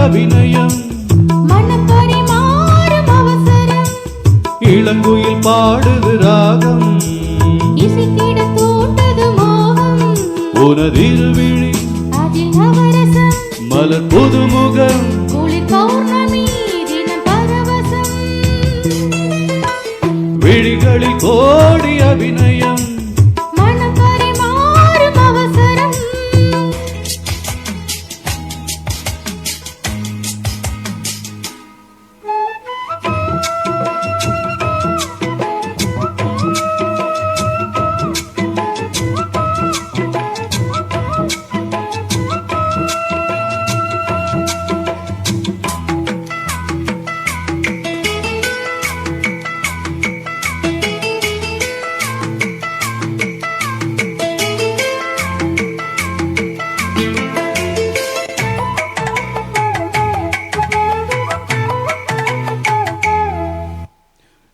அபிநயம் மனம் பரிமாறும் அவசரம் இளங்குயில் பாடுது ராகம் இசைத்திட தூண்டது மோகம் உனதிருவிழி அதில் நவரசம் மலர் புதுமுகம் குளிர் பௌர்ணமி தினம் பரவசம் விழிகளில் கோடி அபிநயம் மனம் பரிமாறும் அவசரம்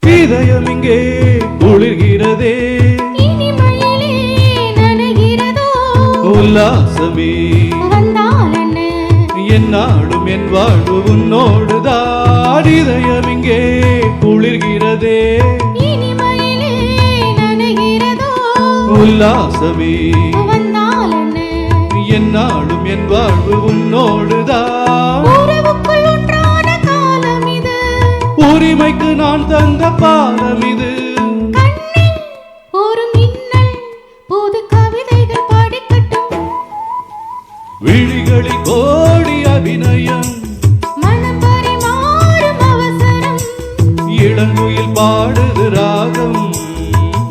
இதயம் இங்கே குளிர்கிறதே இனிமையிலே நனைகிறதோ உல்லாசமே வந்தால் என்ன என்னாலும் என் வாழ்வு உன்னோடுதான் இதயம் இங்கே குளிர்கிறதே இனிமையிலே நனைகிறதோ உல்லாசமே வந்தால் என்ன என்னாலும் என் வாழ்வு உன்னோடுதான் உறவுக்குள் ஒன்றான காலம் இது உரிமைக்கு நான் தந்த பாலம் இது கண்ணில் ஒரு மின்னல் புது கவிதைகள் பாடிக்கட்டும் விழிகளில் கோடி அபிநயம் மனம் பரிமாறும் அவசரம் இளங்குயில் பாடுது ராகம்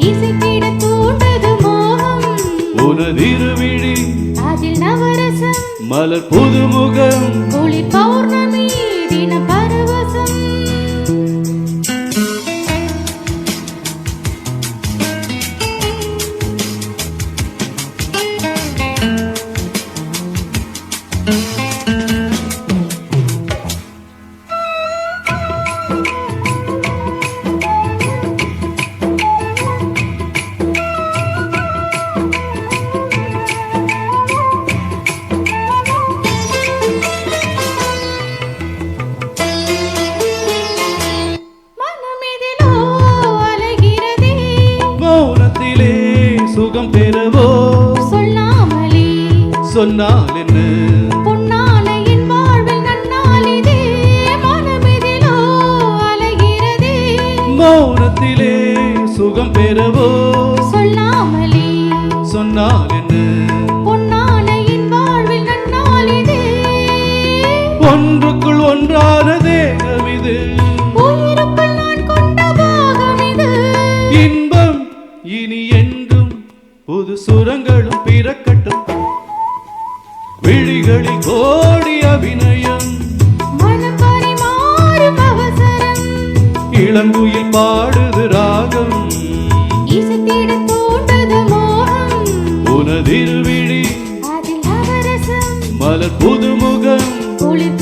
இசைத்திட தூண்டது மோகம் உனதிருவிழி அதில் நவரசம் மலர் புதுமுகம் குளிர் பௌர்ணமி தினம் பரவசம் மனமிதிலோ அலைகிறதே மௌனத்திலே சுகம் பெறவோ சொல்லாமலே சொன்னால் என்ன பொன்னான என் வாழ்வில் நன்னாளிதே மனமிதிலோ அலைகிறதே மௌனத்திலே சுகம் பெறவோ சொல்லாமலே சொன்னால் என்ன பொன்னான என் வாழ்வில் நன்னாளிதே ஒன்றுக்குள் ஒன்றான தேகம் இது உயிருக்குள் நான் கொண்ட பாகம் இது இன்பம் இனி என்றும் புது சுரங்களும் பிறக்கட்டும் விழிகளில் கோடி அபிநயம் மனம் பரிமாறும் அவசரம் இளங்குயில் பாடுது ராகம் இசைத்திட தூண்டது மோகம் உனதிருவிழி அதில் நவரசம் மலர் புதுமுகம் குளிர்